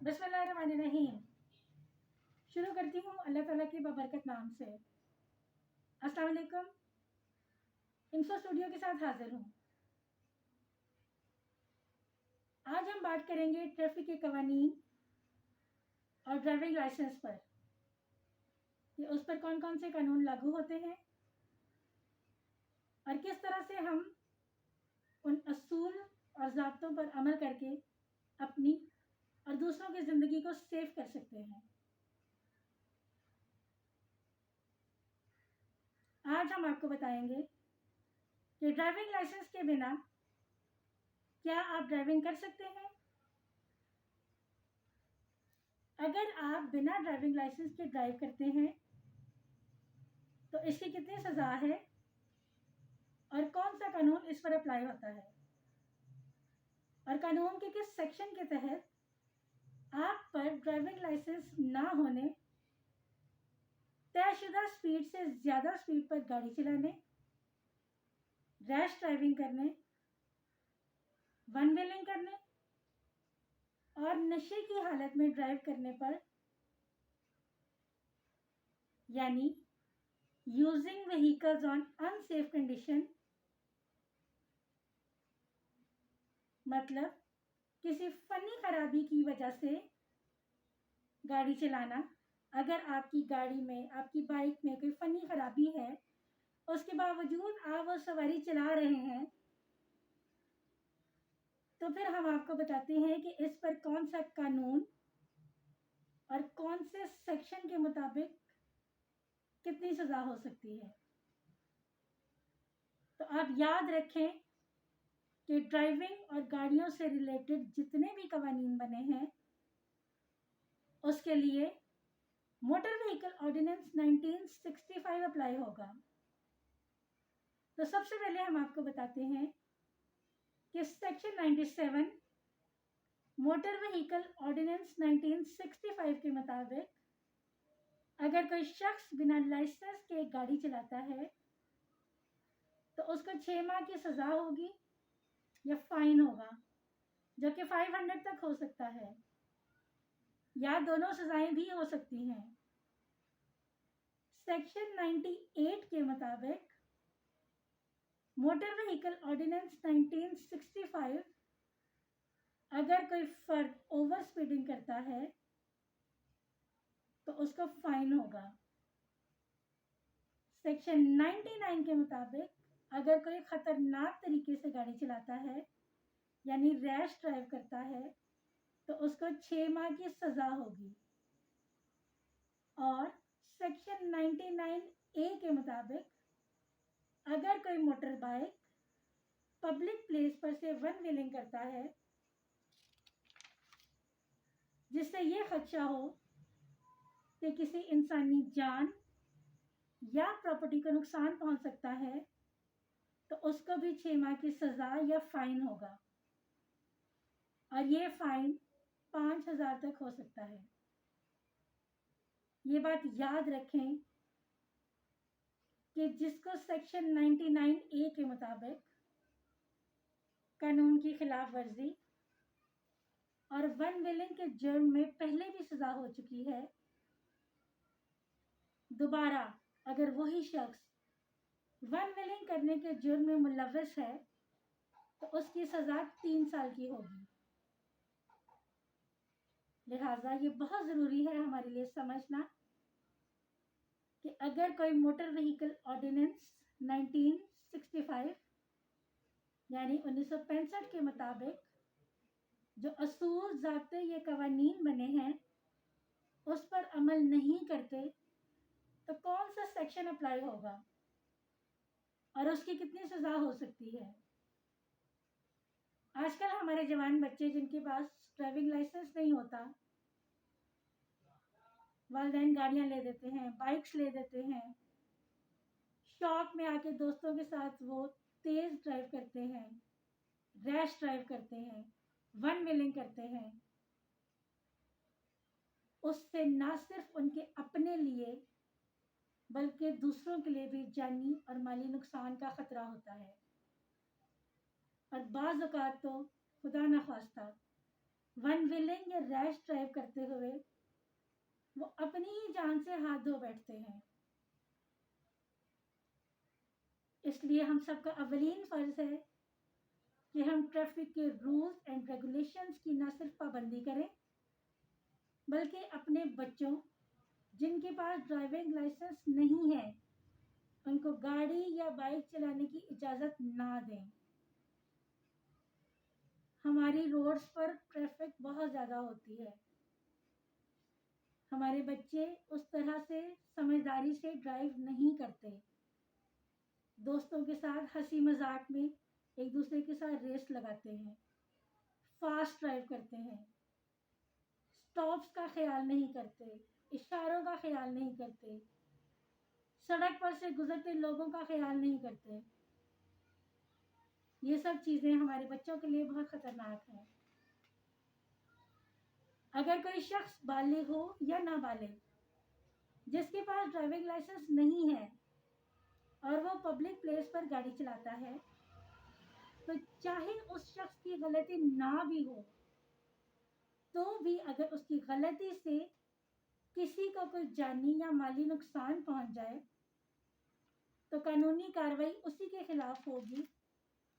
बिस्मिल्लाहिर्रहमानिर्रहीम। शुरू करती हूँ अल्लाह ताला के बबरकत नाम से। अस्सलाम वालेकुम। इंफो स्टूडियो के साथ हाजिर हूँ। आज हम बात करेंगे ट्रैफिक के कवानीन और ड्राइविंग लाइसेंस पर कि उस पर कौन कौन से कानून लागू होते हैं और किस तरह से हम उन असूल और ज़ाब्तों पर अमल करके अपनी और दूसरों की ज़िंदगी को सेव कर सकते हैं। आज हम आपको बताएंगे कि ड्राइविंग लाइसेंस के बिना क्या आप ड्राइविंग कर सकते हैं। अगर आप बिना ड्राइविंग लाइसेंस के ड्राइव करते हैं तो इसकी कितनी सज़ा है और कौन सा कानून इस पर अप्लाई होता है और कानून के किस सेक्शन के तहत आप पर ड्राइविंग लाइसेंस ना होने, तयशुदा स्पीड से ज़्यादा स्पीड पर गाड़ी चलाने, रैश ड्राइविंग करने, वन व्हीलिंग करने और नशे की हालत में ड्राइव करने पर, यानी using vehicles on unsafe condition, मतलब किसी फनी खराबी की वजह से गाड़ी चलाना। अगर आपकी गाड़ी में, आपकी बाइक में कोई फनी खराबी है, उसके बावजूद आप वो सवारी चला रहे हैं, तो फिर हम आपको बताते हैं कि इस पर कौन सा कानून और कौन से सेक्शन के मुताबिक कितनी सज़ा हो सकती है। तो आप याद रखें कि ड्राइविंग और गाड़ियों से रिलेटेड जितने भी कवानीन बने हैं उसके लिए मोटर व्हीकल ऑर्डिनेंस 1965 अप्लाई होगा। तो सबसे पहले हम आपको बताते हैं कि सेक्शन 97 मोटर व्हीकल ऑर्डिनेंस 1965 के मुताबिक अगर कोई शख्स बिना लाइसेंस के गाड़ी चलाता है तो उसको 6 माह की सज़ा होगी या फाइन होगा, जो कि 500 तक हो सकता है, या दोनों सज़ाएं भी हो सकती हैं। सेक्शन 98 के मुताबिक मोटर व्हीकल ऑर्डिनेंस 1965 अगर कोई फर्द ओवर स्पीडिंग करता है तो उसको फाइन होगा। सेक्शन 99 के मुताबिक अगर कोई ख़तरनाक तरीके से गाड़ी चलाता है, यानी रैश ड्राइव करता है, तो उसको 6 माह की सज़ा होगी। और सेक्शन 99A के मुताबिक अगर कोई मोटर बाइक पब्लिक प्लेस पर से वन व्हीलिंग करता है जिससे ये खदशा हो कि किसी इंसानी जान या प्रॉपर्टी को नुकसान पहुंच सकता है, तो उसको भी 6 माह की सज़ा या फाइन होगा, और ये फाइन 5,000 तक हो सकता है। ये बात याद रखें कि जिसको सेक्शन 99A के मुताबिक कानून की खिलाफ वर्जी और वन व्हीलिंग के जुर्म में पहले भी सज़ा हो चुकी है, दोबारा अगर वही शख्स वन व्हीलिंग करने के जुर्म में मुलव्वस है तो उसकी सज़ा 3 साल की होगी। लिहाजा ये बहुत ज़रूरी है हमारे लिए समझना कि अगर कोई मोटर व्हीकल ऑर्डिनेंस 1965 यानी 1965 के मुताबिक जो असूल, ज़ाब्ते या कवानीन बने हैं उस पर अमल नहीं करते तो कौन सा सेक्शन अप्लाई होगा और उसकी कितनी सज़ा हो सकती है। आजकल हमारे जवान बच्चे जिनके पास ड्राइविंग लाइसेंस नहीं होता, वालिदैन गाड़ियाँ ले देते हैं, बाइक्स ले देते हैं, शौक में आके दोस्तों के साथ वो तेज़ ड्राइव करते हैं, रैश ड्राइव करते हैं, वन व्हीलिंग करते हैं। उससे ना सिर्फ उनके अपने लिए बल्कि दूसरों के लिए भी जानी और माली नुकसान का खतरा होता है। और बाज़ औक़ात तो खुदा न ख्वास्ता ون ویلنگ یا ریش ڈرائیو کرتے ہوئے وہ اپنی ہی جان سے ہاتھ دھو بیٹھتے ہیں. اس لیے ہم سب کا اولین فرض ہے کہ ہم ٹریفک کے رولز اینڈ ریگولیشنز کی نہ صرف پابندی کریں بلکہ اپنے بچوں جن کے پاس ڈرائیونگ لائسنس نہیں ہے ان کو گاڑی یا بائک چلانے کی اجازت نہ دیں. ہماری روڈز پر ٹریفک بہت زیادہ ہوتی ہے. ہمارے بچے اس طرح سے سمجھداری سے ڈرائیو نہیں کرتے. دوستوں کے ساتھ ہنسی مذاق میں ایک دوسرے کے ساتھ ریس لگاتے ہیں، فاسٹ ڈرائیو کرتے ہیں، اسٹاپس کا خیال نہیں کرتے، اشاروں کا خیال نہیں کرتے، سڑک پر سے گزرتے لوگوں کا خیال نہیں کرتے. یہ سب چیزیں ہمارے بچوں کے لیے بہت خطرناک ہیں. اگر کوئی شخص بالغ ہو یا نابالغ جس کے پاس ڈرائیونگ لائسنس نہیں ہے اور وہ پبلک پلیس پر گاڑی چلاتا ہے تو چاہے اس شخص کی غلطی نہ بھی ہو تو بھی اگر اس کی غلطی سے کسی کو کوئی جانی یا مالی نقصان پہنچ جائے تو قانونی کارروائی اسی کے خلاف ہوگی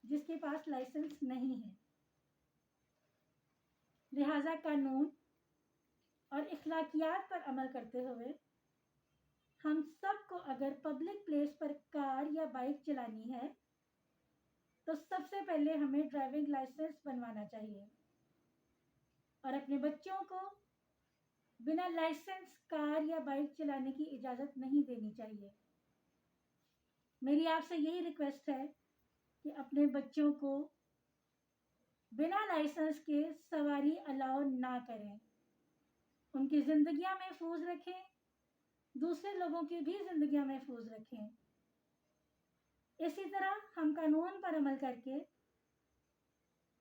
جس کے پاس لائسنس نہیں ہے. لہذا قانون اور اخلاقیات پر عمل کرتے ہوئے ہم سب کو اگر پبلک پلیس پر کار یا بائک چلانی ہے تو سب سے پہلے ہمیں ڈرائیونگ لائسنس بنوانا چاہیے اور اپنے بچوں کو بنا لائسنس کار یا بائک چلانے کی اجازت نہیں دینی چاہیے. میری آپ سے یہی ریکویسٹ ہے کہ اپنے بچوں کو بنا لائسنس کے سواری الاؤ نہ کریں. ان کی زندگیاں محفوظ رکھیں، دوسرے لوگوں کی بھی زندگیاں محفوظ رکھیں. اسی طرح ہم قانون پر عمل کر کے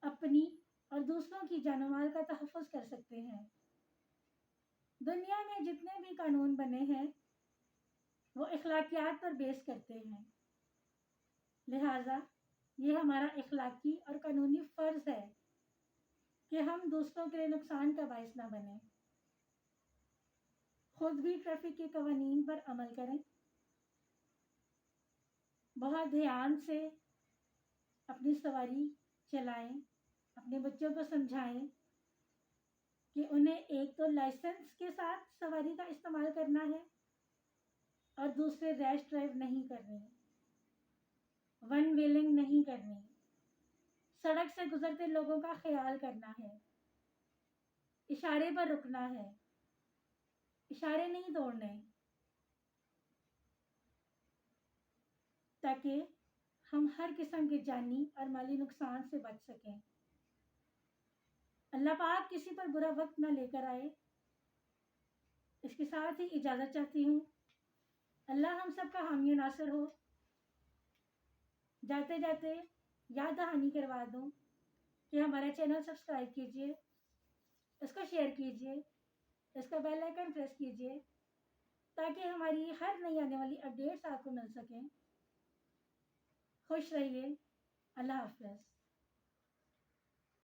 اپنی اور دوسروں کی جان و مال کا تحفظ کر سکتے ہیں. دنیا میں جتنے بھی قانون بنے ہیں وہ اخلاقیات پر بیس کرتے ہیں. لہٰذا یہ ہمارا اخلاقی اور قانونی فرض ہے کہ ہم دوسروں کے لیے نقصان کا باعث نہ بنیں. خود بھی ٹریفک کے قوانین پر عمل کریں، بہت دھیان سے اپنی سواری چلائیں، اپنے بچوں کو سمجھائیں کہ انہیں ایک تو لائسنس کے ساتھ سواری کا استعمال کرنا ہے اور دوسرے ریش ڈرائیو نہیں کرنی، ون ویلنگ نہیں کرنی، سڑک سے گزرتے لوگوں کا خیال کرنا ہے، اشارے پر رکنا ہے، اشارے نہیں توڑنے، تاکہ ہم ہر قسم کے جانی اور مالی نقصان سے بچ سکیں. اللہ پاک کسی پر برا وقت نہ لے کر آئے. اس کے ساتھ ہی اجازت چاہتی ہوں. اللہ ہم سب کا حامی و ناصر ہو. جاتے جاتے یاد دہانی کروا دوں کہ ہمارا چینل سبسکرائب کیجیے، اس کو شیئر کیجیے، اس کا بیل آئیکن پریس کیجیے تاکہ ہماری ہر نئی آنے والی اپڈیٹس آپ کو مل سکیں. خوش رہیے. اللہ حافظ.